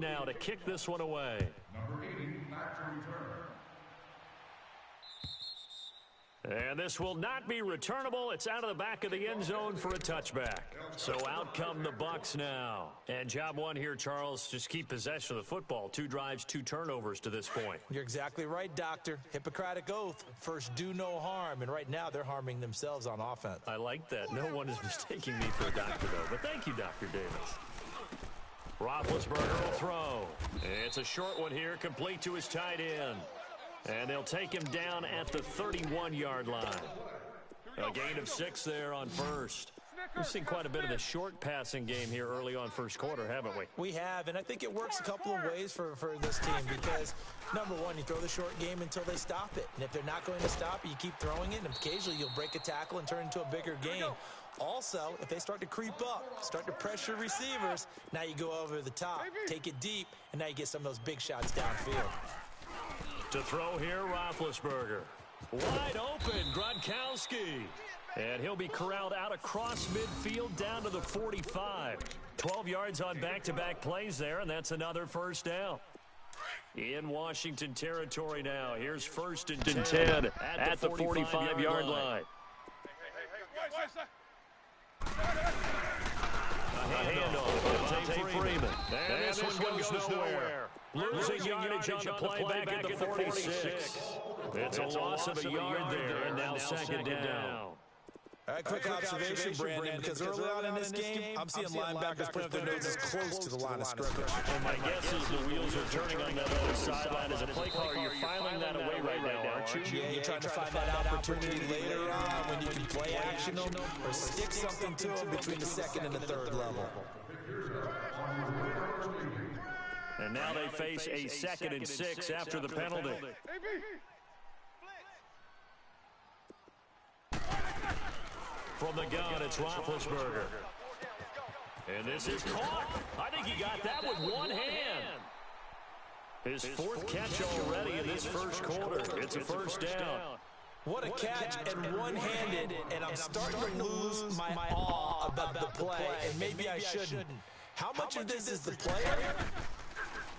Now to kick this one away. Number 80, back to return. And this will not be returnable. It's out of the back of the end zone for a touchback. So out come the Bucs now. And job one here, Charles, just keep possession of the football. 2 drives, 2 turnovers to this point. You're exactly right, Doctor. Hippocratic oath. First, do no harm. And right now, they're harming themselves on offense. I like that. No one is mistaking me for a doctor, though. But thank you, Dr. Davis. Roethlisberger will throw. It's a short one here, complete to his tight end. And they'll take him down at the 31-yard line. A gain of 6 there on first. We've seen quite a bit of the short passing game here early on first quarter, haven't we? We have, and I think it works a couple of ways for this team because, number one, you throw the short game until they stop it. And if they're not going to stop it, you keep throwing it, and occasionally you'll break a tackle and turn it into a bigger game. Also, if they start to creep up, start to pressure receivers, now you go over the top, take it deep, and now you get some of those big shots downfield. To throw here, Roethlisberger. Wide open, Gronkowski. And he'll be corralled out across midfield down to the 45. 12 yards on back-to-back plays there, and that's another first down. In Washington territory now. Here's first and 10 at the 45-yard line. A handoff to Devontae Freeman. And this one goes nowhere. Losing yardage on the play back at the 46. It's a loss of a yard there, and now second down. All right, quick observation, Brandon, because early on in this game, I'm seeing linebackers putting up their noses close to the line of scrimmage. And my guess is the wheels are turning on that other sideline as a play caller. You're filing that away right now, aren't you? Yeah, you're trying to find that opportunity later on when you can play action them or stick something to them between the second and the third level. And now they face a 2nd and 6 after the penalty. From the gun, it's Roethlisberger. And this is caught. I think he got that with one hand. His 4th catch already in this first quarter. It's a first down. What a catch and one-handed, and I'm starting to lose my awe about the play, and maybe I shouldn't. How much of this is the player?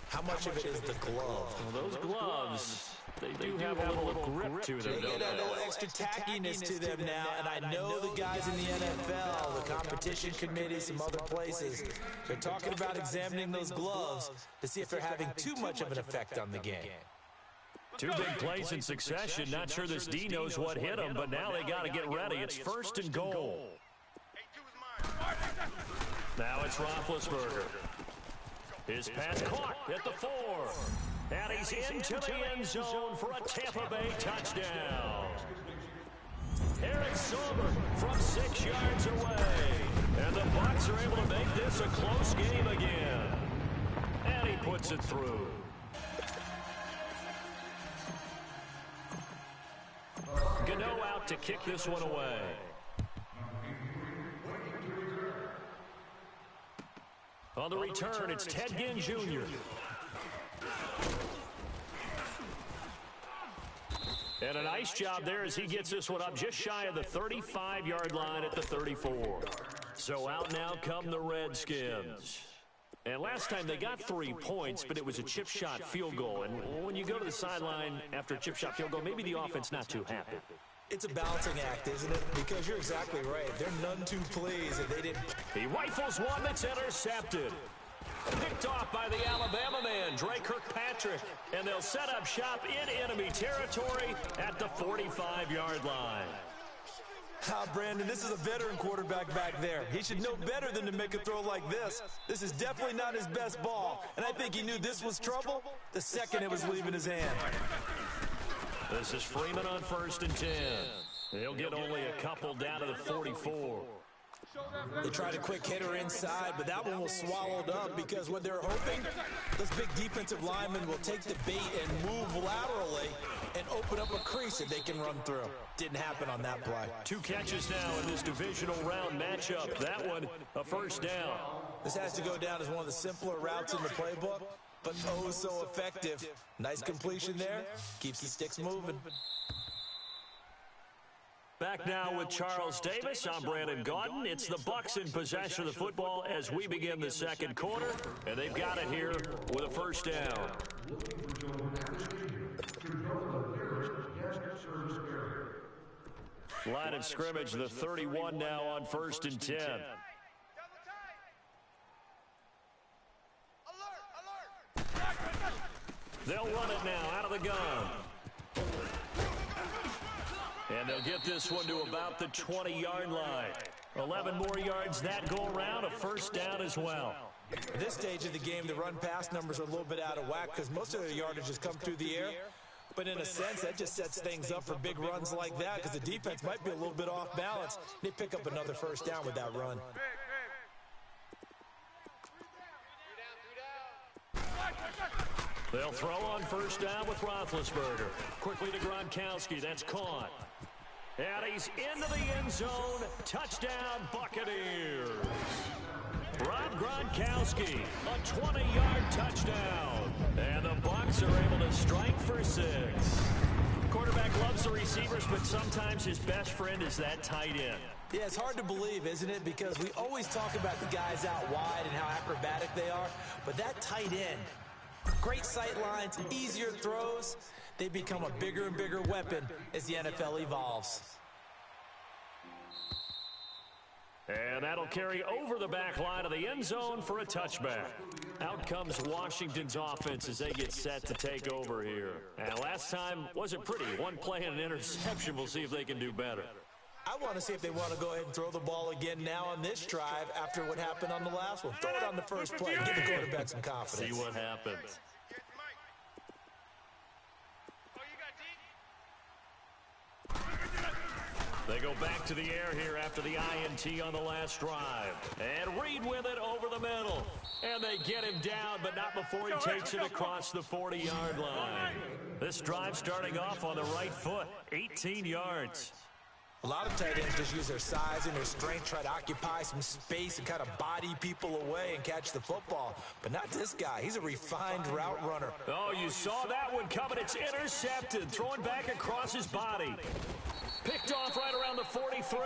How much of it is the glove? Well, those gloves, they do have a little grip to them. They get a little extra tackiness to them now, and I know the guys in the NFL, the competition committee, some other places, they're talking about examining those gloves to see if they're having too much of an effect on the game. 2 big plays in succession. Not sure this D knows what hit him, but now they got to get ready. It's first and goal. Now it's Roethlisberger. His pass caught at the 4. And he's into the end zone for a Tampa Bay touchdown. Eric Silver from 6 yards away. And the Bucs are able to make this a close game again. And he puts it through. Gano out to kick this one away. On the return, it's Ted Ginn Jr. And a nice job there as he gets this one up just shy of the 35-yard line at the 34. So out now come the Redskins. And last time they got 3 points, but it was a chip shot field goal. And when you go to the sideline after a chip shot field goal, maybe the offense not too happy. It's a balancing act, isn't it? Because you're exactly right. They're none too pleased that they didn't. He rifles one that's intercepted. Picked off by the Alabama man, Dre Kirkpatrick. And they'll set up shop in enemy territory at the 45-yard line. Brandon, this is a veteran quarterback back there. He should know better than to make a throw like this. This is definitely not his best ball. And I think he knew this was trouble the second it was leaving his hand. This is Freeman on first and 10. He'll get only a couple down to the 44. They tried a quick hitter inside, but that one was swallowed up because what they're hoping, those big defensive linemen will take the bait and move laterally and open up a crease that they can run through. Didn't happen on that play. 2 catches now in this divisional round matchup. That one, a first down. This has to go down as one of the simpler routes in the playbook, but oh so effective. Nice completion there. Keeps the sticks moving. Back now with Charles Davis. I'm Brandon Gaudin. It's the Bucs in possession of the football as we begin the second quarter, and they've got it here with a first down. Line of scrimmage, the 31 now on 1st and 10. They'll run it now out of the gun. And they'll get this one to about the 20-yard line. 11 more yards that go around, a first down as well. At this stage of the game, the run-pass numbers are a little bit out of whack because most of their yardage has come through the air. But in a sense, that just sets things up for big runs like that because the defense might be a little bit off balance. They pick up another first down with that run. They'll throw on first down with Roethlisberger. Quickly to Gronkowski. That's caught. And he's into the end zone. Touchdown, Buccaneers. Rob Gronkowski, a 20-yard touchdown. And the Bucs are able to strike for 6. Quarterback loves the receivers, but sometimes his best friend is that tight end. Yeah, it's hard to believe, isn't it? Because we always talk about the guys out wide and how acrobatic they are. But that tight end, great sight lines, easier throws. They become a bigger and bigger weapon as the NFL evolves. And that'll carry over the back line of the end zone for a touchback. Out comes Washington's offense as they get set to take over here. And last time wasn't pretty. One play and an interception. We'll see if they can do better. I want to see if they want to go ahead and throw the ball again now on this drive after what happened on the last one. Throw it on the first play. Give the quarterback some confidence. See what happens. They go back to the air here after the INT on the last drive. And Reed with it over the middle. And they get him down, but not before he takes it across the 40-yard line. This drive starting off on the right foot, 18 yards. A lot of tight ends just use their size and their strength, try to occupy some space and kind of body people away and catch the football. But not this guy. He's a refined route runner. Oh, you saw that one coming. It's intercepted. Throwing back across his body. Picked off right around the 43.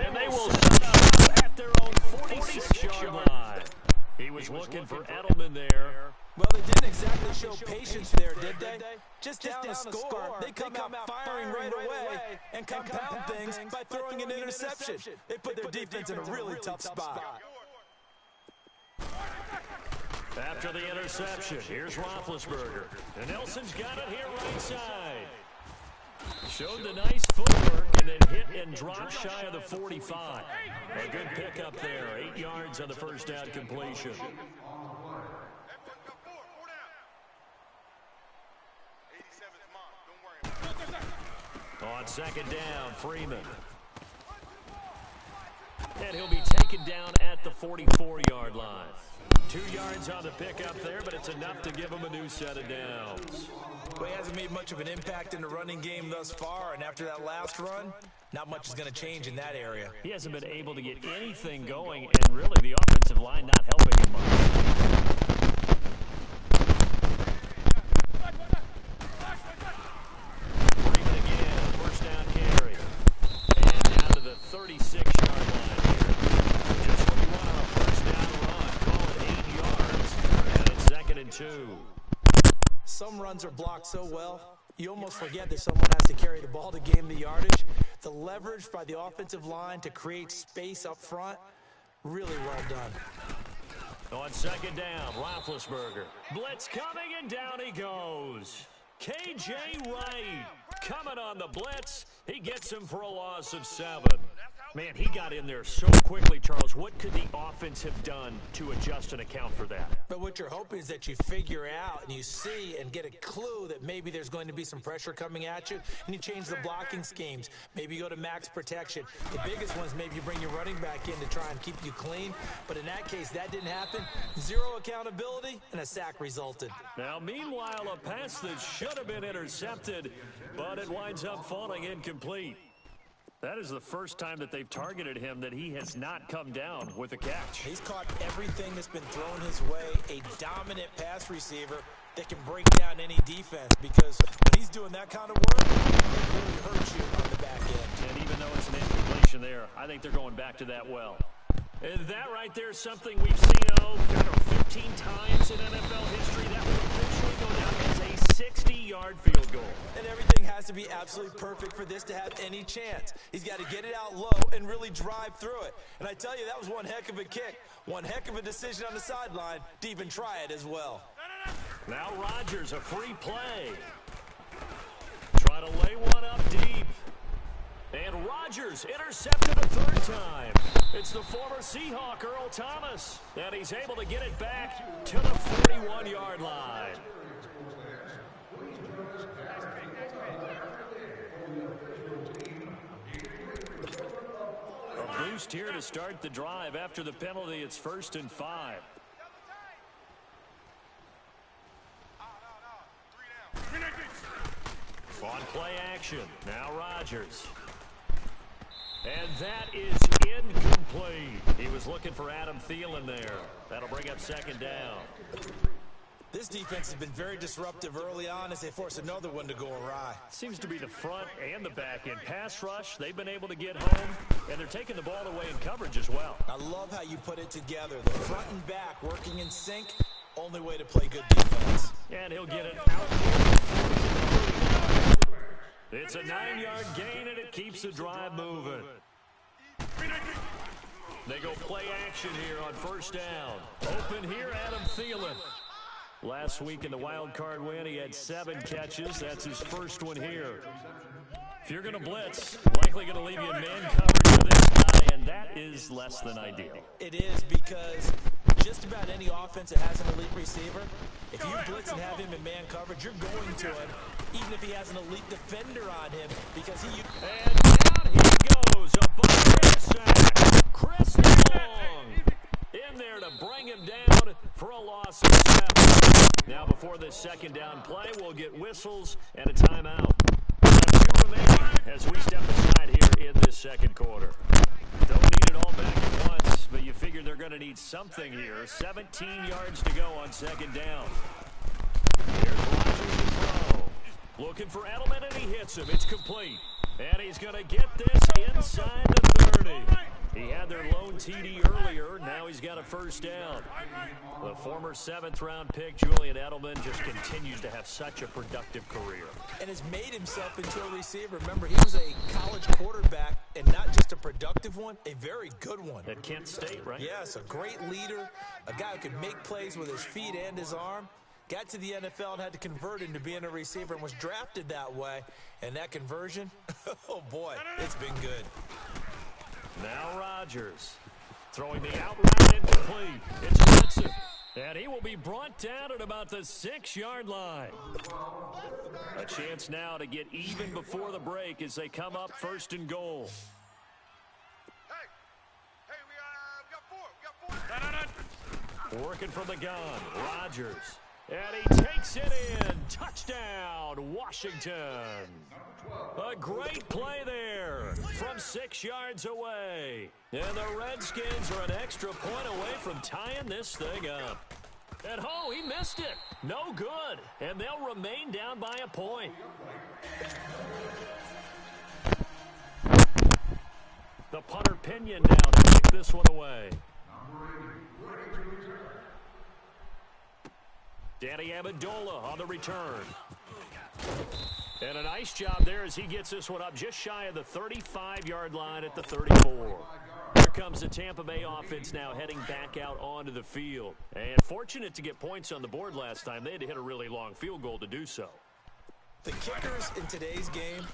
And they will set up at their own 46-yard line. He was looking for Edelman there. Well, they didn't exactly show patience there, did they? Just down a score, they come out firing right away and compound things by throwing an interception. They put their defense in a really tough spot. After the interception, here's Roethlisberger. And Nelson's got it here right side. Showed the nice footwork and then hit and dropped shy of the 45. A good pickup there. 8 yards on the first down completion. On second down, Freeman. And he'll be taken down at the 44-yard line. 2 yards on the pickup there, but it's enough to give him a new set of downs. Well, he hasn't made much of an impact in the running game thus far, and after that last run, not much is going to change in that area. He hasn't been able to get anything going, and really the offensive line not helping him much. Freeman again, first down carry. And down to the 36-yard line here. Just when you want on a first down run, call it 8 yards. And it's 2nd and 2. Some runs are blocked so well, you almost forget that someone has to carry the ball to gain the yardage. The leverage by the offensive line to create space up front, really well done. On second down, Roethlisberger. Blitz coming, and down he goes. K.J. Wright coming on the blitz. He gets him for a loss of 7. Man, he got in there so quickly, Charles. What could the offense have done to adjust and account for that? But what you're hoping is that you figure out and you see and get a clue that maybe there's going to be some pressure coming at you, and you change the blocking schemes. Maybe you go to max protection. The biggest one is maybe you bring your running back in to try and keep you clean. But in that case, that didn't happen. 0 accountability, and a sack resulted. Now, meanwhile, a pass that should have been intercepted, but it winds up falling incomplete. That is the first time that they've targeted him that he has not come down with a catch. He's caught everything that's been thrown his way. A dominant pass receiver. that can break down any defense, because when he's doing that kind of work, it really hurts you on the back end. And even though it's an incompletion there, I think they're going back to that well. And that right there is something we've seen, 15 times in NFL history. That will eventually go down as a 60-yard field goal. And everything has to be absolutely perfect for this to have any chance. He's got to get it out low and really drive through it. And I tell you, that was one heck of a kick. One heck of a decision on the sideline to even try it as well. Now Rodgers, a free play. Trying to lay one up deep. And Rodgers intercepted a third time. It's the former Seahawk, Earl Thomas. And he's able to get it back to the 41-yard line. A boost here to start the drive. After the penalty, it's 1st and 5. On play action. Now Rodgers. And that is incomplete. He was looking for Adam Thielen there. That'll bring up 2nd down. This defense has been very disruptive early on as they force another one to go awry. Seems to be the front and the back end. Pass rush, they've been able to get home, and they're taking the ball away in coverage as well. I love how you put it together. The front and back working in sync, only way to play good defense. And he'll get it out here. It's a 9-yard gain, and it keeps the drive moving. They go play action here on 1st down. Open here, Adam Thielen. Last week in the wild card win, he had 7 catches. That's his first one here. If you're going to blitz, likely going to leave you in man coverage with this guy, and that is less than ideal. It is, because just about any offense that has an elite receiver, if you blitz and have him in man coverage, you're going to him, even if he has an elite defender on him, because he... And down he goes, a bucket sack. Chris Long in there to bring him down for a loss of 7. Now before this 2nd down play, we'll get whistles and a timeout. We'll have 2 remaining as we step aside here in this 2nd quarter. Don't need it all back at once, but you figure they're going to need something here. 17 yards to go on 2nd down. Here's Rodgers to throw. Looking for Edelman, and he hits him. It's complete. And he's going to get this inside the 30. He had their lone TD earlier. Now he's got a 1st down. The former 7th-round pick, Julian Edelman, just continues to have such a productive career. And has made himself into a receiver. Remember, he was a college quarterback, and not just a productive one, a very good one. At Kent State, right? Yes, a great leader, a guy who could make plays with his feet and his arm. Got to the NFL and had to convert into being a receiver and was drafted that way. And that conversion, oh boy, it's been good. Now Rodgers throwing the out route incomplete. It's Hudson, and he will be brought down at about the 6-yard line. A chance now to get even before the break as they come up 1st and goal. We got 4. Working from the gun, Rodgers. And he takes it in. Touchdown, Washington. A great play there from 6 yards away. And the Redskins are an extra point away from tying this thing up. And he missed it. No good. And they'll remain down by a point. The punter Pinion down to kick this one away. Danny Amendola on the return. And a nice job there as he gets this one up just shy of the 35-yard line at the 34. Here comes the Tampa Bay offense now heading back out onto the field. And fortunate to get points on the board last time. They had to hit a really long field goal to do so. The kickers in today's game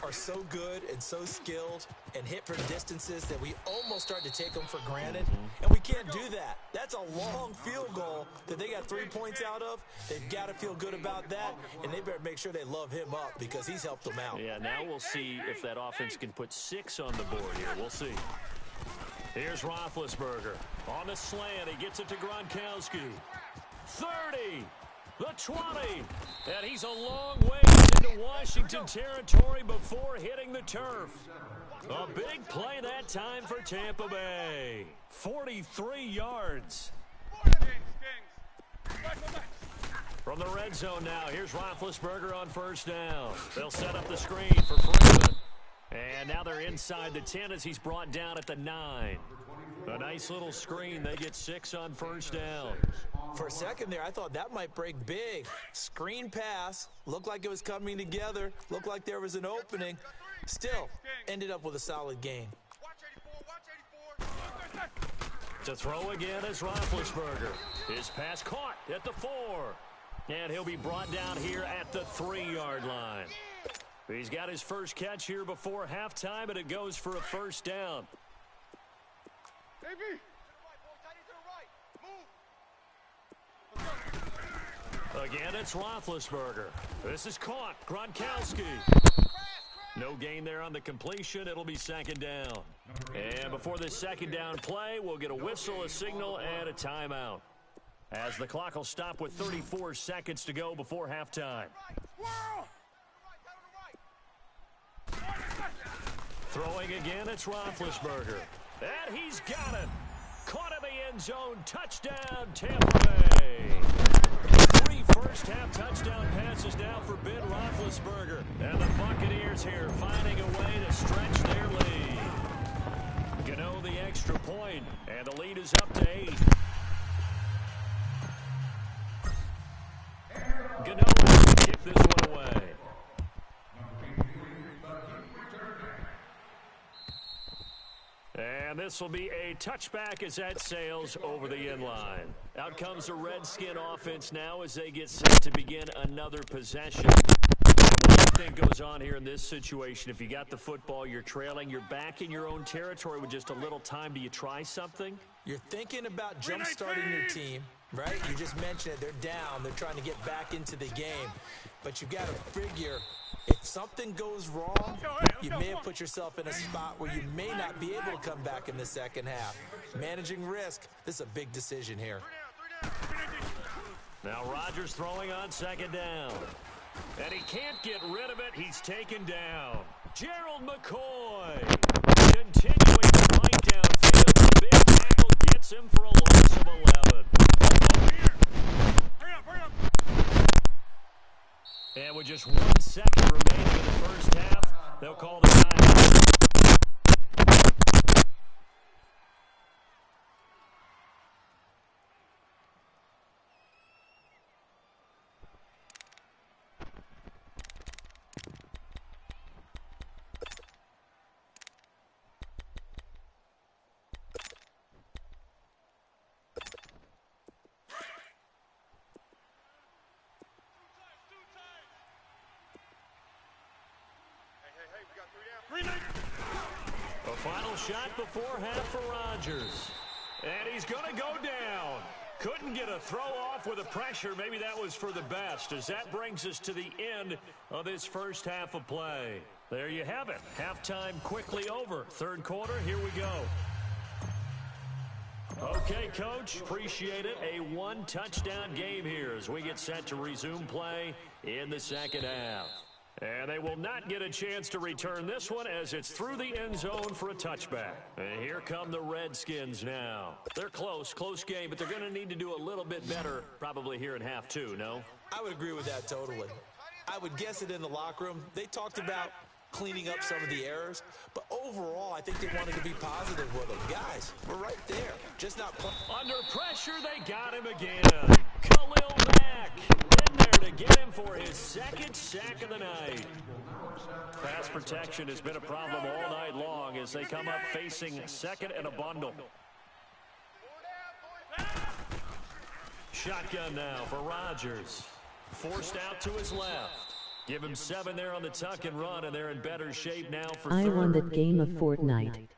are so good and so skilled and hit from distances that we almost start to take them for granted. And we can't do that. That's a long field goal that they got 3 points out of. They've got to feel good about that, and they better make sure they love him up because he's helped them out. Yeah, now we'll see if that offense can put 6 on the board here. We'll see. Here's Roethlisberger. On the slant, he gets it to Gronkowski. 30. The 20, and he's a long way into Washington territory before hitting the turf. A big play that time for Tampa Bay. 43 yards. From the red zone now, here's Roethlisberger on first down. They'll set up the screen for Freeman. And now they're inside the 10 as he's brought down at the 9. A nice little screen. They get 6 on first down. For a second there, I thought that might break big. Screen pass. Looked like it was coming together. Looked like there was an opening. Still, ended up with a solid gain. To throw again is Roethlisberger. His pass caught at the 4. And he'll be brought down here at the 3-yard line. He's got his first catch here before halftime, and it goes for a first down. Again, it's Roethlisberger. This is caught. Gronkowski. No gain there on the completion. It'll be second down. And before this second down play, we'll get a whistle, a signal, and a timeout, as the clock will stop with 34 seconds to go before halftime. Throwing again, it's Roethlisberger. And he's got it. Caught in the end zone. Touchdown, Tampa Bay. 3 first-half touchdown passes now for Ben Roethlisberger. And the Buccaneers here finding a way to stretch their lead. Gano the extra point, and the lead is up to 8. Gano will kick this one away. And this will be a touchback as that sails over the end line. Out comes the Redskin offense now as they get set to begin another possession. What do you think goes on here in this situation? If you got the football, you're trailing, you're back in your own territory with just a little time. Do you try something? You're thinking about jump-starting your team, right? You just mentioned it. They're down. They're trying to get back into the game. But you've got to figure, if something goes wrong, you may have put yourself in a spot where you may not be able to come back in the second half. Managing risk, this is a big decision here. Now Rodgers throwing on second down. And he can't get rid of it. He's taken down. Gerald McCoy continuing to fight downfield. The big tackle gets him for a loss of 11. And with just 1 second remaining in the first half, they'll call the timeout. A final shot before half for Rodgers. And he's going to go down. Couldn't get a throw off with the pressure. Maybe that was for the best, as that brings us to the end of this first half of play. There you have it. Halftime quickly over. Third quarter, here we go. Okay, Coach, appreciate it. A 1-touchdown game here as we get set to resume play in the second half. And they will not get a chance to return this one as it's through the end zone for a touchback. And here come the Redskins now. They're close game, but they're going to need to do a little bit better probably here in half 2, no? I would agree with that totally. I would guess it in the locker room. They talked about cleaning up some of the errors, but overall, I think they wanted to be positive with them. Guys, we're right there. Just not under pressure, they got him again. Khalil Mack in there to get him for his second sack of the night. Pass protection has been a problem all night long as they come up facing second and a bundle. Shotgun now for Rodgers. Forced out to his left. Give him 7 there on the tuck and run, and they're in better shape now for third. I won that game of Fortnite.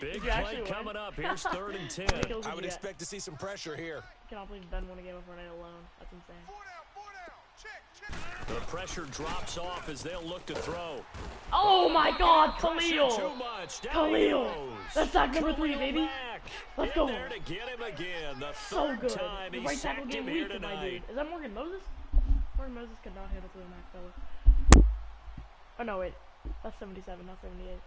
Big play coming up. Here's 3rd and 10. I would expect to see some pressure here. I cannot believe Ben won a game of Fortnite alone. That's insane. The pressure drops off as they'll look to throw. Oh my God, Khalil! Too much. Khalil! That's sack number 3, baby. Let's go. There to get him again. The So third good. time The he right tackle sacked game him here week, my tonight. dude. Is that Morgan Moses? Morgan Moses could not handle Khalil Mack, fella. Oh no, wait. That's 77, not 78.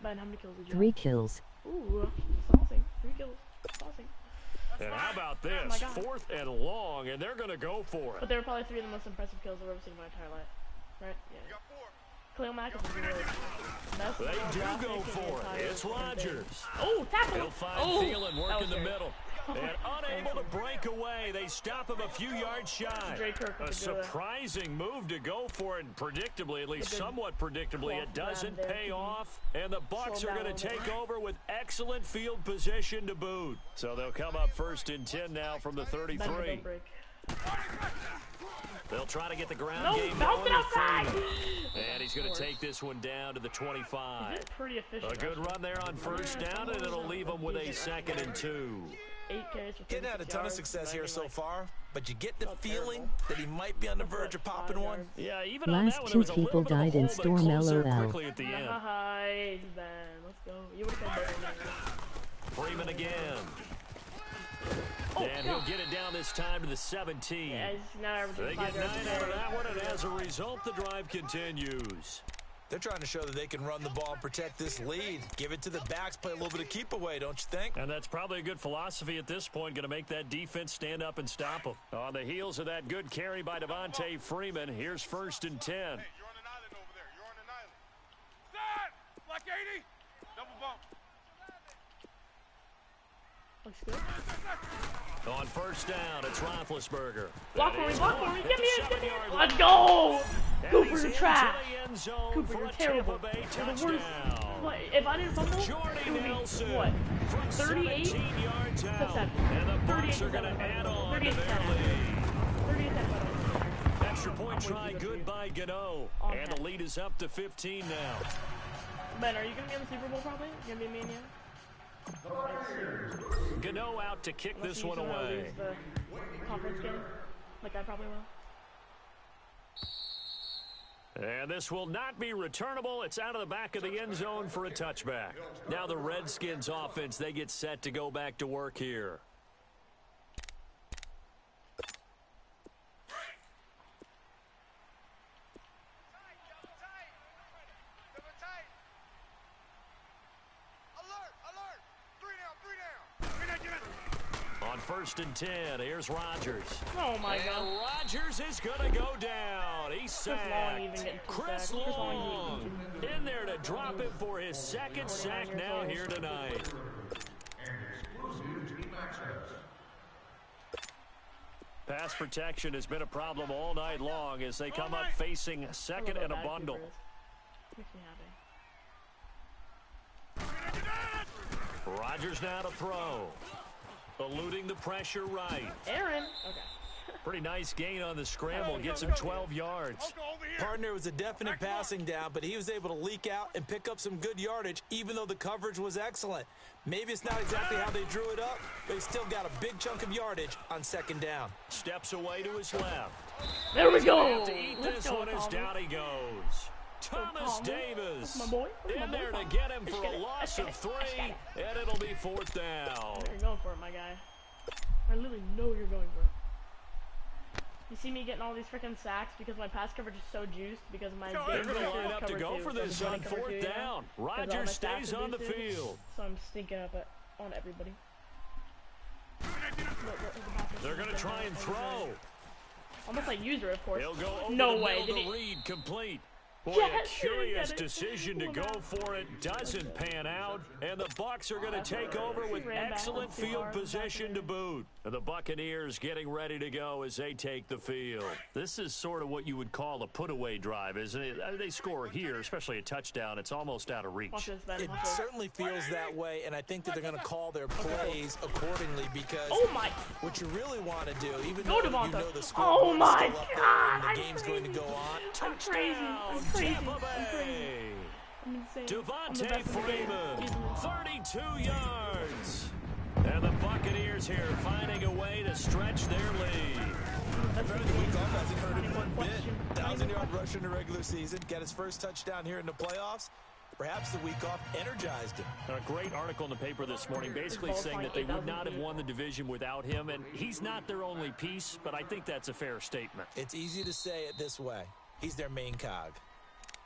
Ben, how many kills did you 3 have? kills. Ooh, saucing. 3 kills. Saucing. And how about Oh this? my God. 4th and long, and they're going to go for But it. they were probably 3 of the most impressive kills I've ever seen in my entire life. Right? Yeah. Khalil Mack is really best. They do go for it. It's Rodgers. Oh, tackle! He'll find Oh, Thielen that work was in the great. middle. And unable to break away. They stop him a few yards shy. Drake Kirk A with the good- surprising move to go for it. And predictably, at least good somewhat predictably, it cloth grab doesn't there. pay off. And the Bucs Slow are down going a to little take bit. over with excellent field position to boot. So they'll come up 1st and 10 now from the Bend it, 33. don't break. They'll try to get the ground No, game bounce going it with outside! Freeman. And he's going Of to course. take this one down to the 25. He's pretty efficient. A good actually. run there on 1st down, and it'll leave them with a 2nd and 2. 8 carries for Getting had a 36 ton of yards, success but I here mean, so like, far, but you get the not feeling terrible. that he might be on the that's verge like of popping 5 one. yards. Yeah, even on Last that one, two there was a people little bit of a died in hole, but Storm closed there LOL. quickly at the end. Nice, Ben. Let's go. You would have killed both. Freeman again. Oh, And he'll get it down this time to the 17. Yeah, he's now averaging They 5 get 9 yards a out of carry. that one, and as a result, the drive continues. They're trying to show that they can run the ball and protect this lead. Give it to the backs, play a little bit of keep away, don't you think? And that's probably a good philosophy at this point, going to make that defense stand up and stop them. On the heels of that good carry by Devontae Freeman, here's 1st and 10. Hey, you're on an island over there. You're on an island. Set! Black 80. Double bump. Looks good. On 1st down, it's Roethlisberger. Block for me, block for me. Get me in, get me in. 7-yard Let's line. go! And Cooper, he's you're into trash. the end zone Cooper, for you're a terrible. Tampa Bay You're the worst. touchdown. What, if I didn't fumble, Jordy it would be, Nelson what? from 38 17 yards to out. 7. And the 38 Bucs to are going 7. to add on to 38 to their 10. lead. 38 to 7. Extra point I'm with try you, good by Gano. On And that. the lead is up to 15 now. Ben, are you going to be in the Super Bowl probably? You going to be Mania? Gano out to kick Unless this you one somehow away. lose the conference game, like I probably will. And this will not be returnable. It's out of the back of the end zone for a touchback. Now the Redskins offense, they get set to go back to work here. Double tight. Alert! Alert! 3 down! 3 down! On 1st and 10, here's Rodgers. Oh my And god. Rodgers is going to go down. He's Long sacked. even getting 2 Chris sacks. Chris Long Long even in there to drop him for his 2nd sack 49 now years here old. tonight. Pass protection has been a problem all night long as they come up facing 2nd and a bundle. Makes me happy. Rodgers now to throw. Eluding the pressure right. Aaron. Okay. Pretty nice gain on the scramble. Gets him 12 yards. Go over here. Partner was a definite passing down, but he was able to leak out and pick up some good yardage, even though the coverage was excellent. Maybe it's not exactly how they drew it up, but he still got a big chunk of yardage on 2nd down. Steps away to his left. There we go. Have to eat Let's this go, one as Thomas. down he goes. Thomas Thomas. Davis That's my boy. That's my in boy, there to Thomas. get him Let's for get a it. loss Let's get of it. Let's 3, get it. and it'll be 4th down. You're going for it, my guy. I literally know you're going for it. You see me getting all these freaking sacks because my pass coverage is so juiced because of my They're game going to boosted line up to cover go 2, for so this I'm on doing cover 2, 4th you know? down. 'Cause all my Rodgers stats stays are on the boosted, field. So I'm stinking up on everybody. They're going to try and throw. Almost like user, of course. He'll go over No the way, middle did to he? Reed, complete. Boy, Yes, a he didn't curious get it. decision to One go out. for it. Doesn't pan out. And the Bucs are going to take over with Ran back excellent too field hard, position back to in. boot. And the Buccaneers getting ready to go as they take the field. This is sort of what you would call a put-away drive, isn't it? They score here, especially a touchdown. It's almost out of Watch reach. this, Ben. It Watch this. certainly feels that way, and I think that they're going to call their plays accordingly because Oh my. what you really want to do, even Go, though you Devonta. know the Oh score my is still up there God, and I'm the game's going to crazy. go on. I'm crazy. I'm crazy. Tampa I'm crazy. Bay. I'm insane. I'm the Devontae best in the game. Freeman, Easily. 32 yards. And the Buccaneers here finding a way to stretch their lead. That's Remember the the week game. off hasn't hurt him one bit. Question. 1,000-yard rush in the regular season, got his first touchdown here in the playoffs. Perhaps the week off energized him. A great article in the paper this morning basically ball's saying flying that they would 8,000 not have feet. won the division without him, and he's not their only piece, but I think that's a fair statement. It's easy to say it this way. He's their main cog.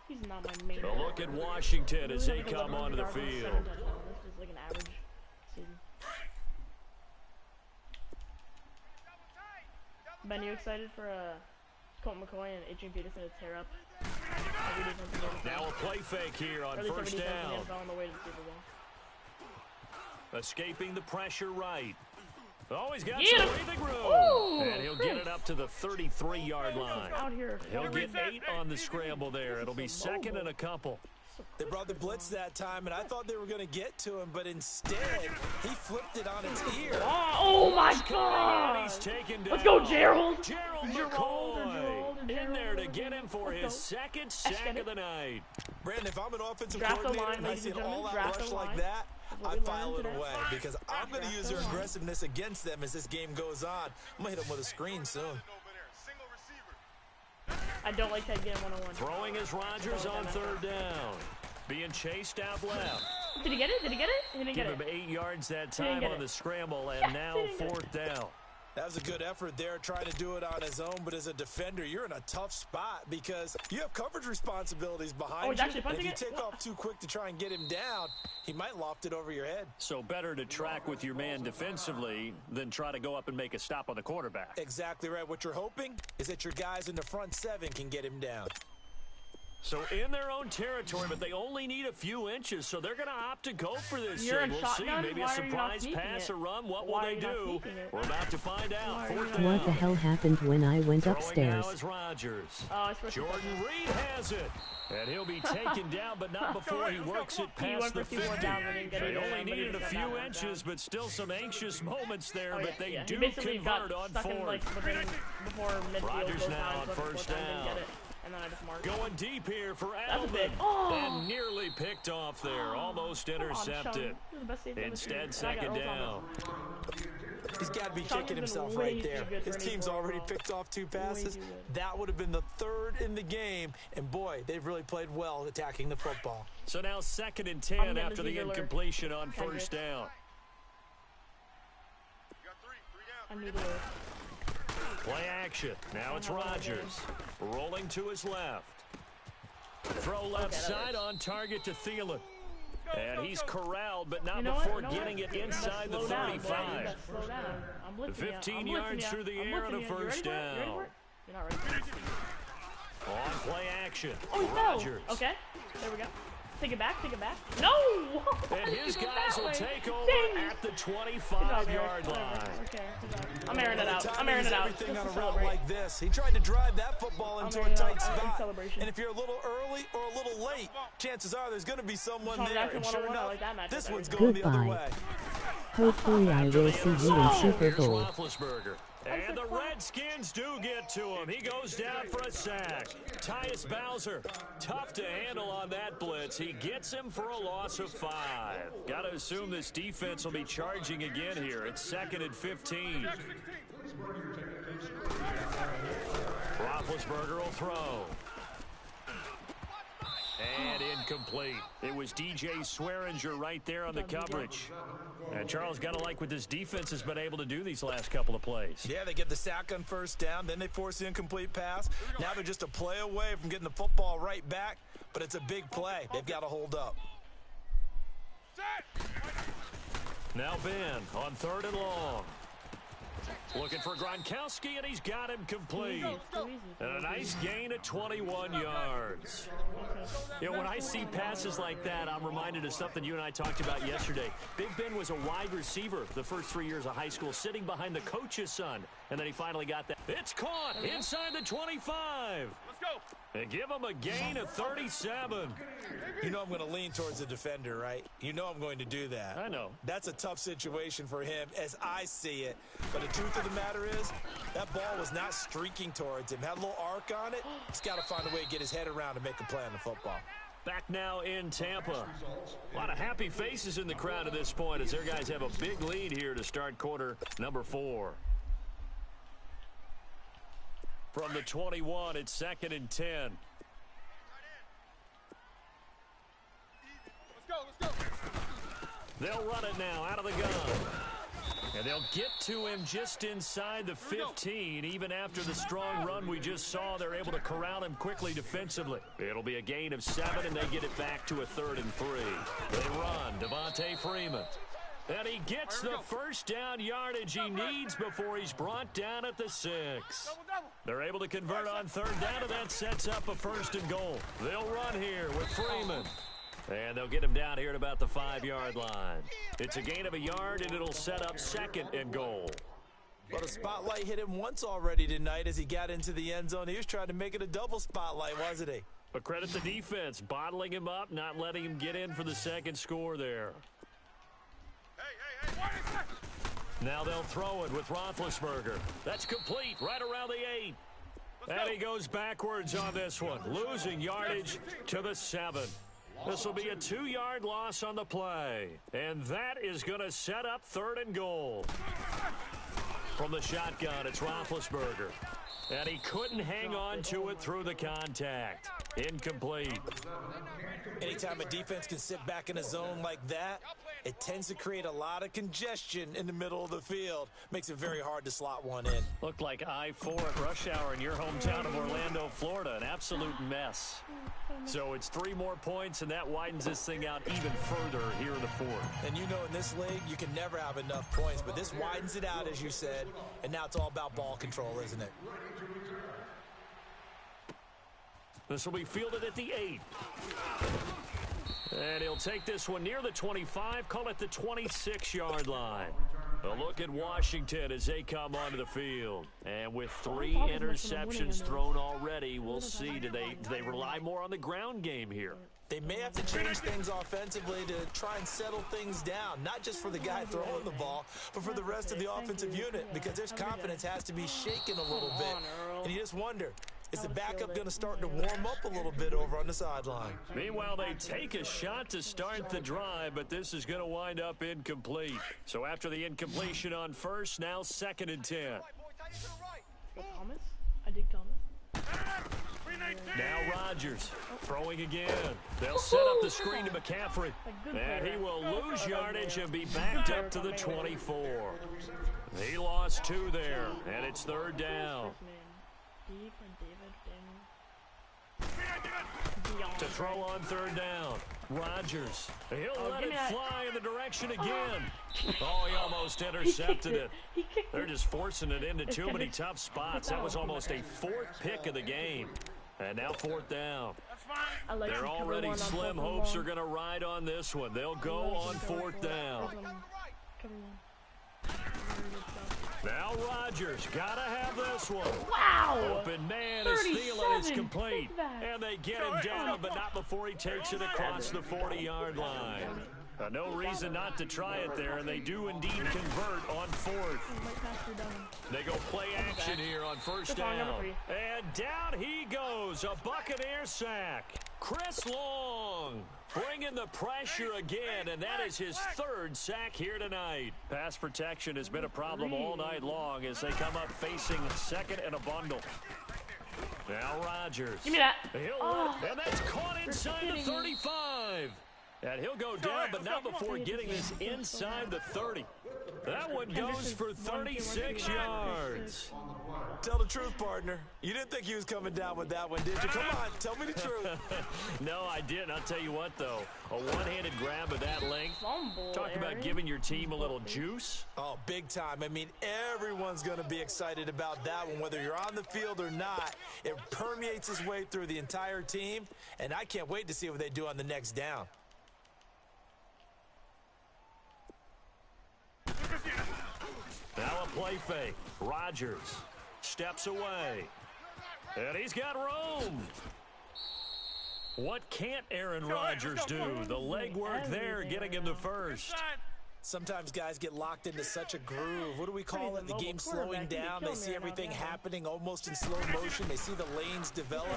He's not my main. A look at Washington as they Literally come 11 onto the yards and 7 field. touchdowns. This is like an average season. 3 down. Ben, you excited for Colt McCoy and Adrian Peterson to tear up? Now a play fake here on first down. On the way to the Super Bowl. Escaping the pressure right. Oh, he's got Yeah. some breathing room. Ooh, And he'll get it up to the 33-yard line. Out here. He'll get 8 on the scramble there. It'll be second and a couple. They brought the blitz that time, and I thought they were going to get to him, but instead, he flipped it on its ear. Oh my And God! he's taken down. Let's go, Gerald! Gerald Gerald, McCoy in there to get him for Let's his go. second sack of the night. Brandon, if I'm an offensive Draft the coordinator line, and I ladies see and an gentlemen, all-out draft rush the like line. that, What I we file learned it today. away because I'm going to Draft use the their line. aggressiveness against them as this game goes on. I'm going to hit them with a screen soon. Over there. Single receiver. I don't like that game 101. Throwing is Rodgers on third down. Being chased out left. Did he get it? Did he get it? He didn't Give get him it. 8 yards that He didn't time get on it. the scramble, and Yeah, now he didn't get it. fourth down. That was a good effort there, trying to do it on his own, but as a defender, you're in a tough spot because you have coverage responsibilities behind he's you. actually And if punting you it? take off too quick to try and get him down, he might loft it over your head. So better to track with your man defensively than try to go up and make a stop on the quarterback. Exactly right. What you're hoping is that your guys in the front 7 can get him down. So in their own territory, but they only need a few inches, so they're going to opt to go for this You're thing. in We'll see. shotgun? Maybe Why a are you not surprise sneaking pass it? or run. What will Why are they you not do? sneaking it? We're about to find out. Why are you Fourth not- down. What the hell happened when I went Throwing upstairs? now is Rodgers. Oh, I was supposed to Jordan Reed has it. And he'll be taken down, but not before he works it He past went the for 2 more 50. downs and didn't get They it. only But he needed a got few that one inches, down. but still some anxious moments there. Oh, But they yeah. do He basically convert got on stuck in, like, fourth. before midfield. Rodgers both now times, on went for first fourth down, didn't down. get it. And then I just marked. Going deep here for That's a Edelman. big. Oh! And nearly picked off there. Almost Come on, intercepted. Sean. You're the best safety in the Instead, team. second And I got down. He's got to be Sean kicking has been himself way right too there. good for His any team's four already overall. picked off 2 passes. too good. That would have been the 3rd in the game. And boy, they've really played well attacking the football. So now second and I'm 10 getting after the the Ziegler. incompletion on Kendrick. first down. You got 3 I down. need to work. Play action. Now it's Rodgers. Rolling to his left. Throw left that side works. on target to Thielen. And he's corralled, but not You know what? before You know getting what? it inside the Slow down, boy. You 35. gotta slow down. I'm blitzing 15 ya. I'm yards blitzing ya. through the I'm air and a blitzing ya. You first ready for it? You ready down. for it? You're not ready. On play action. Oh, he Rodgers. fell. Okay. There we go. Take it back. Take it back. No! Why And did you his go guys that will way? take over Dang. at the Good job, Eric. 25-yard Whatever. line. Okay. Good job. I'm airing it By out. the time I'm he airing does it out. everything Just on a to route celebrate. like this. He tried to drive that football into a airing it tight out. spot. Celebration. And if you're a little early or a little late, chances are there's going to be someone Sean there. Jackson And sure 101, I enough, like that matchup this every one's time. going the other Goodbye. way. Hopefully I will see you in Super Here's Bowl. Roethlisberger. And the Redskins do get to him. He goes down for a sack. Tyus Bowser, tough to handle on that blitz. He gets him for a loss of 5. Got to assume this defense will be charging again here. It's second and 15. Roethlisberger will throw. And incomplete. It was DJ Swearinger right there on the coverage. And Charles, got to like what this defense has been able to do these last couple of plays. Yeah, they get the sack on first down, then they force the incomplete pass. Now they're just a play away from getting the football right back, but it's a big play. They've got to hold up. Now Ben on third and long. Looking for Gronkowski, and he's got him complete. So easy. And a nice gain of 21 yards. You know, when I see passes like that, I'm reminded of something you and I talked about yesterday. Big Ben was a wide receiver the first 3 years of high school, sitting behind the coach's son. And then he finally got that. It's caught inside the 25. Let's go. And give him a gain of 37. You know I'm going to lean towards the defender, right? You know I'm going to do that. I know. That's a tough situation for him as I see it. But the truth of the matter is, that ball was not streaking towards him. Had a little arc on it. He's got to find a way to get his head around and make a play on the football. Back now in Tampa. A lot of happy faces in the crowd at this point as their guys have a big lead here to start quarter number 4. From the 21, it's second and 10. Let's go. They'll run it now out of the gun. And they'll get to him just inside the 15. Even after the strong run we just saw, they're able to corral him quickly defensively. It'll be a gain of 7, and they get it back to a 3rd and 3. They run. Devontae Freeman. And he gets the first down yardage he needs before he's brought down at the 6. They're able to convert on third down, and that sets up a 1st and goal. They'll run here with Freeman. And they'll get him down here at about the 5-yard line. It's a gain of a yard, and it'll set up 2nd and goal. Well, the spotlight hit him once already tonight as he got into the end zone. He was trying to make it a double spotlight, wasn't he? But credit the defense, bottling him up, not letting him get in for the 2nd score there. Now they'll throw it with Roethlisberger. That's complete right around the 8. And he goes backwards on this one, losing yardage to the 7. This will be a 2-yard loss on the play. And that is going to set up 3rd and goal. From the shotgun, it's Roethlisberger. And he couldn't hang on to it through the contact. Incomplete. Anytime a defense can sit back in a zone like that, it tends to create a lot of congestion in the middle of the field. Makes it very hard to slot one in. Looked like I-4 at rush hour in your hometown of Orlando, Florida. An absolute mess. So it's 3 more points, and that widens this thing out even further here in the 4th. And you know in this league, you can never have enough points, but this widens it out, as you said, and now it's all about ball control, isn't it? This will be fielded at the 8. And he'll take this one near the 25, call it the 26-yard line. A look at Washington as they come onto the field. And with 3 interceptions thrown already, we'll see, do they rely more on the ground game here? They may have to change things offensively to try and settle things down, not just for the guy throwing the ball, but for the rest of the offensive unit, because their confidence has to be shaken a little bit. And you just wonder, is the backup going to start to warm up a little bit over on the sideline? Meanwhile, they take a shot to start the drive, but this is going to wind up incomplete. So after the incompletion on first, now 2nd and 10. Thomas? I dig Thomas. Now Rodgers throwing again. They'll set up the screen to McCaffrey. And he will lose yardage and be backed up to the 24. He lost 2 there, and it's 3rd down. To throw on 3rd down. Rodgers. He'll let it fly in the direction again. Oh, he almost intercepted it. They're just forcing it into too many tough spots. That was almost a 4th pick of the game. And now 4th down. They're already slim hopes are going to ride on this one. They'll go on 4th down. Now Rodgers got to have this one. Wow! Open man is Thielen is complete. And they get him down, but not before he takes it across the 40-yard line. No reason not to try it there, and they do indeed convert on 4th. They go play action here on 1st down. And down he goes, a Buccaneer sack. Chris Long bringing the pressure again, and that is his 3rd sack here tonight. Pass protection has been a problem all night long as they come up facing 2nd and a bundle. Now Rodgers. Give me that. And that's caught inside the 35. And he'll go down, but not before getting this inside the 30. That one goes for 36 yards. Tell the truth, partner. You didn't think he was coming down with that one, did you? Come on, tell me the truth. No, I didn't. I'll tell you what, though. A one-handed grab of that length. Talk about giving your team a little juice. Oh, big time. I mean, everyone's going to be excited about that one, whether you're on the field or not. It permeates its way through the entire team, and I can't wait to see what they do on the next down. Now a play fake. Rodgers steps away. And he's got room. What can't Aaron Rodgers do? The legwork there getting him the first. Sometimes guys get locked into such a groove. What do we call it? The game slowing down. They see everything happening almost in slow motion. They see the lanes develop.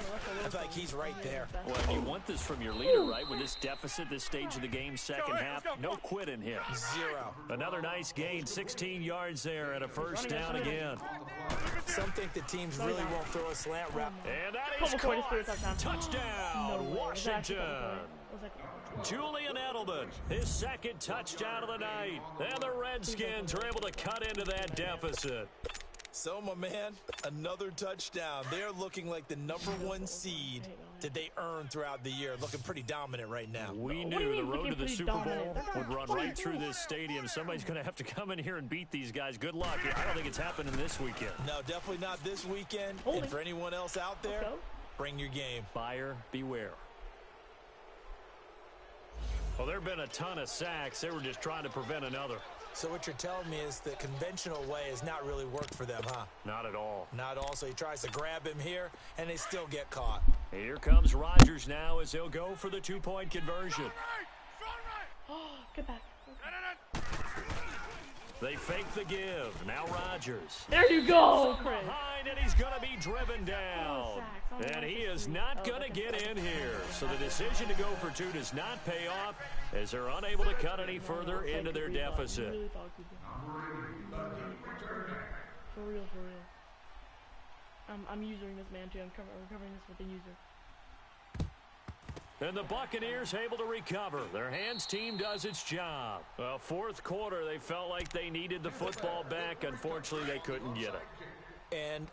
I feel like he's right there. Well, you want this from your leader, right? With this deficit, this stage of the game, second half, no quit in him. 0. Another nice gain, 16 yards there and a 1st down again. Some think the teams really won't throw a slant route. And that is caught. Touchdown, Washington. Julian Edelman, his 2nd touchdown of the night. And the Redskins are able to cut into that deficit. So, my man, another touchdown. They're looking like the #1 seed. did they earn throughout the year? Looking pretty dominant right now. We What do you knew the mean road to looking the pretty Super Bowl dominant? would run right through this stadium. Somebody's going to have to come in here and beat these guys. Good luck. I don't think it's happening this weekend. No, definitely not this weekend. Holding. And for anyone else out there, Let's go. bring your game. Buyer beware. Well, there have been a ton of sacks. They were just trying to prevent another. So what you're telling me is the conventional way has not really worked for them, huh? Not at all. Not all. So he tries to grab him here, and they still get caught. Here comes Rodgers now as he'll go for the two-point conversion. Get back. They fake the give. Now Rodgers. There you go, Chris. Behind, and he's going to be driven down. Oh, sacks. And he is not going to get in here. So the decision to go for two does not pay off as they're unable to cut any further into their deficit. For real, for real. I'm using this man too. I'm covering this with the user. And the Buccaneers able to recover. Their hands team does its job. Well, fourth quarter, they felt like they needed the football back. Unfortunately, they couldn't get it. And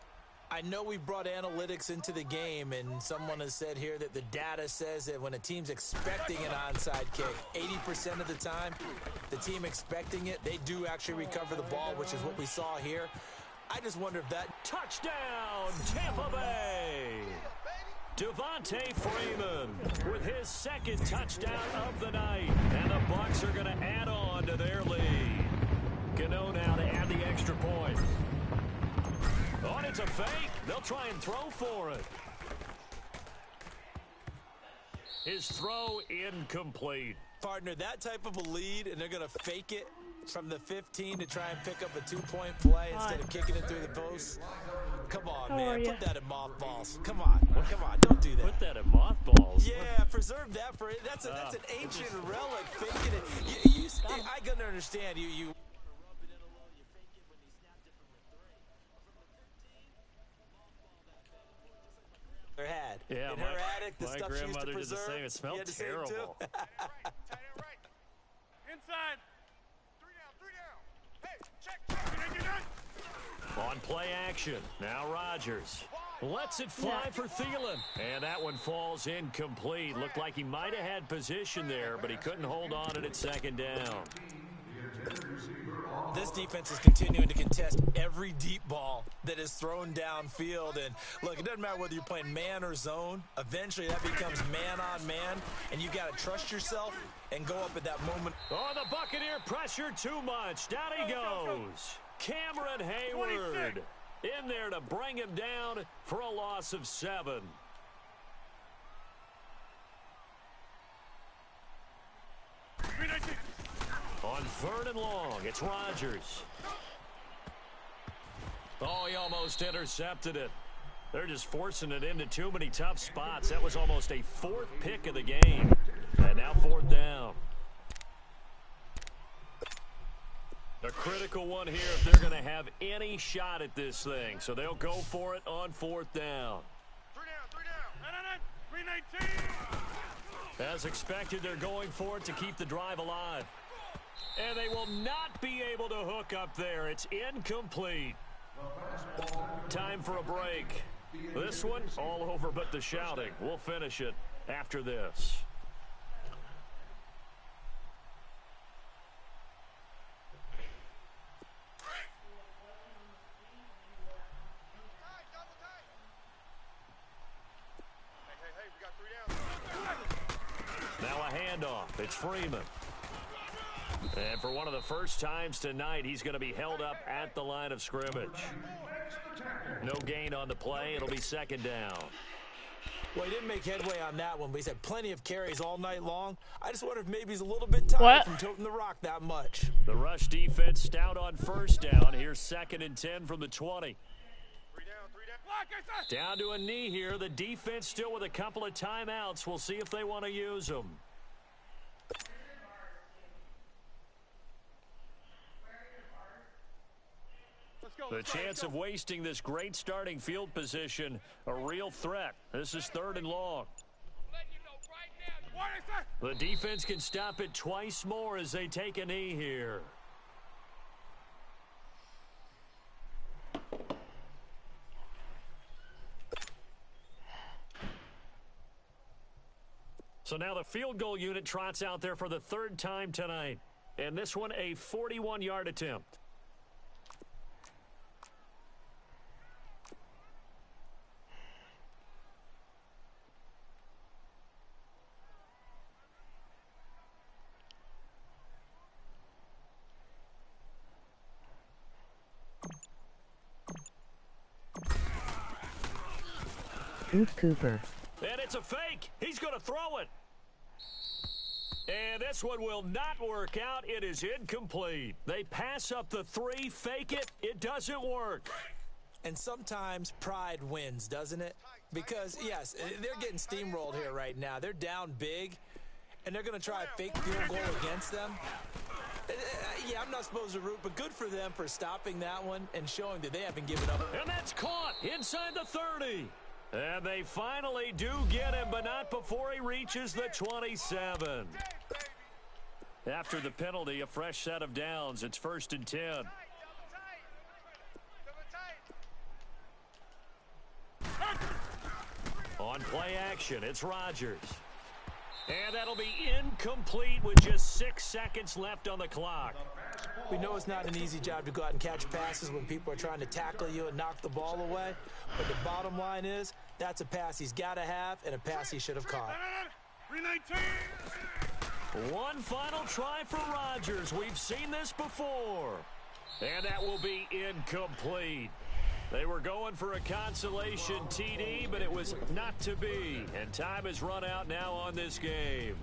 I know we brought analytics into the game, and someone has said here that the data says that when a team's expecting an onside kick, 80% of the time, the team expecting it, they do actually recover the ball, which is what we saw here. I just wonder if that... Touchdown, Tampa Bay! Devontae Freeman with his second touchdown of the night. And the Bucs are going to add on to their lead. Gano now to add the extra point. Oh, and it's a fake. They'll try and throw for it. His throw incomplete. Partner, that type of a lead, and they're going to fake it from the 15 to try and pick up a two-point play instead of kicking it through the post. Come on, man. Put that in mothballs. Come on. Come on. Don't do that. Put that in mothballs. Yeah, preserve that for it. That's an ancient relic. Faking it. I can understand you. Her had. Yeah, in her attic, the my stuff she used to grandmother did the preserve. same. It smelled terrible. Inside. Three down. Hey, check. You done? On play action. Now Rodgers lets it fly for Thielen. And that one falls incomplete. Looked like he might have had position there, but he couldn't hold on to it second down. This defense is continuing to contest every deep ball that is thrown downfield. And look, it doesn't matter whether you're playing man or zone. Eventually that becomes man on man, and you got to trust yourself and go up at that moment. Oh, the Buccaneer pressure too much. Down he goes. Cameron Hayward 26. in there to bring him down for a loss of 7. On 3rd and long, it's Rodgers. Oh, he almost intercepted it. They're just forcing it into too many tough spots. That was almost a 4th pick of the game. And now 4th down. A critical one here if they're going to have any shot at this thing. So they'll go for it on 4th down. 3 down. 319. As expected, they're going for it to keep the drive alive. And they will not be able to hook up there. It's incomplete. Time for a break. This one, all over but the shouting. We'll finish it after this. Hey, we got 3 down. Now a handoff. It's Freeman. And for one of the first times tonight, he's going to be held up at the line of scrimmage. No gain on the play. It'll be 2nd down. Well, he didn't make headway on that one, but he's had plenty of carries all night long. I just wonder if maybe he's a little bit tired from toting the rock that much. The rush defense stout on 1st down. Here's 2nd and 10 from the 20. 3 down. Down to a knee here. The defense still with a couple of timeouts. We'll see if they want to use them. The chance of wasting this great starting field position, a real threat. This is 3rd and long. The defense can stop it twice more as they take a knee here. So now the field goal unit trots out there for the third time tonight. And this one a 41-yard attempt. Oop Cooper. And it's a fake. He's going to throw it. And this one will not work out. It is incomplete. They pass up the 3, fake it. It doesn't work. And sometimes pride wins, doesn't it? Because, yes, they're getting steamrolled here right now. They're down big, and they're going to try a fake field goal against them. Yeah, I'm not supposed to root, but good for them for stopping that one and showing that they haven't given up. And that's caught inside the 30. And they finally do get him, but not before he reaches the 27. After the penalty, a fresh set of downs. It's 1st and 10. On play action, it's Rodgers. And that'll be incomplete with just 6 seconds left on the clock. We know it's not an easy job to go out and catch passes when people are trying to tackle you and knock the ball away. But the bottom line is, that's a pass he's got to have and a pass he should have caught. 319. One final try for Rodgers. We've seen this before. And that will be incomplete. They were going for a consolation TD, but it was not to be. And time has run out now on this game.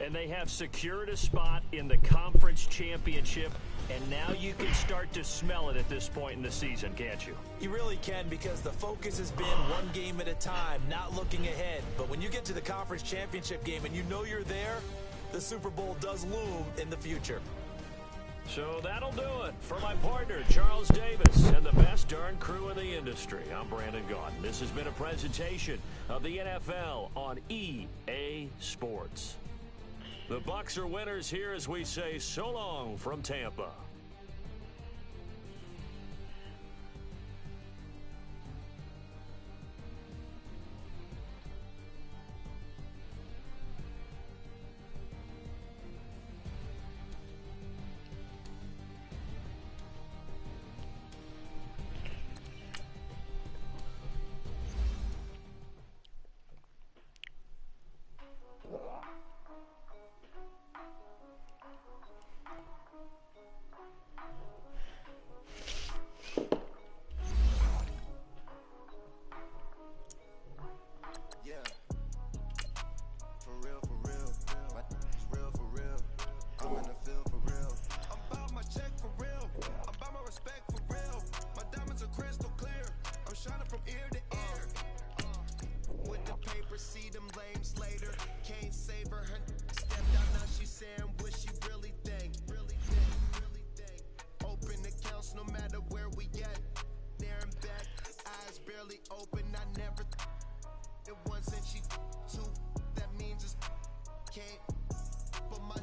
And they have secured a spot in the conference championship. And now you can start to smell it at this point in the season, can't you? You really can, because the focus has been one game at a time, not looking ahead. But when you get to the conference championship game and you know you're there, the Super Bowl does loom in the future. So that'll do it. For my partner, Charles Davis, and the best darn crew in the industry, I'm Brandon Gaudin. This has been a presentation of the NFL on EA Sports. The Bucs are winners here as we say so long from Tampa. Open, I never it once and she two. That means it's can't. But my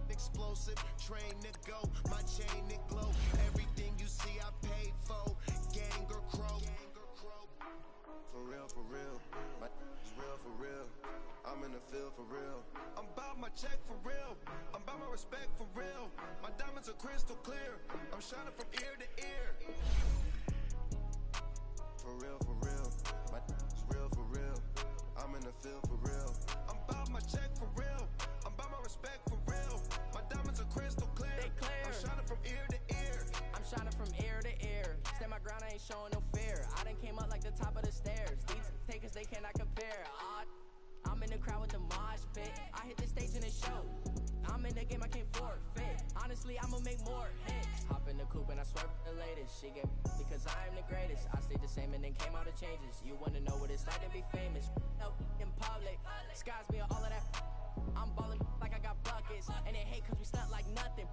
explosive train to go, my chain to glow. Everything you see, I paid for. Gang or crow. For real, my is real for real. I'm in the field for real. I'm about my check for real. I'm about my respect for real. My diamonds are crystal clear. I'm shining from ear to ear. For real, my is real for real. I'm in the field for real. I'm about my check for real. I'm about my respect for real. My diamonds are crystal clear. They clear. I'm shining from ear to ear. I'm shining from ear to ear. Stand my ground, I ain't showing no fear. I done came up like the top of the stairs. These takers, they cannot compare. I'm in the crowd with the mosh pit. I hit the stage in the show. I'm in the game, I can't forfeit. Honestly, I'ma make more hits. Hop in the coupe and I swerve the latest. She get because I am the greatest. I stayed the same and then came out of changes. You wanna know what it's like to be famous? No, in public, skies me all of that. I'm ballin' like I got buckets, and they hate cause we stunt like nothing.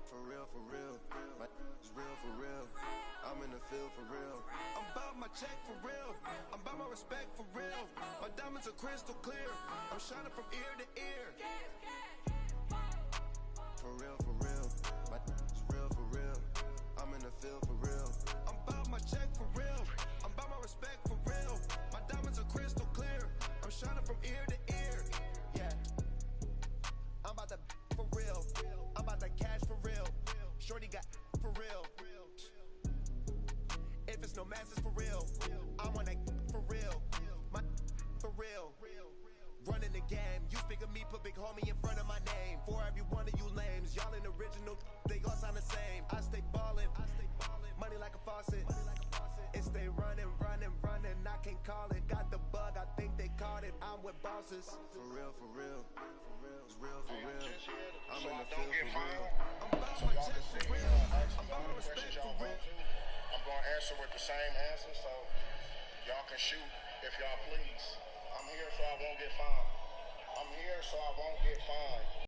For real, my is real for real. I'm in the field for real. I'm about my check for real. I'm about my respect for real. My diamonds are crystal clear. I'm shining from ear to ear. For real, my is real for real. I'm in the field for real. I'm about my check for real. I'm about my respect for real. My diamonds are crystal clear. I'm shining from original masters for real. I want that for real. My for real. Running the game. You speak of me, put big homie in front of my name. For every one of you lames, y'all in original, they all sound the same. I stay ballin', money like a faucet. It stay running, running, running. I can't call it. Got the bug, I think they caught it. I'm with bosses. For real, for real. It's real, for real. I'm in the field for real. I'm about my jet for real. I'm about my respect for real. I'm going to answer with the same answer, so y'all can shoot if y'all please. I'm here so I won't get fined. I'm here so I won't get fined.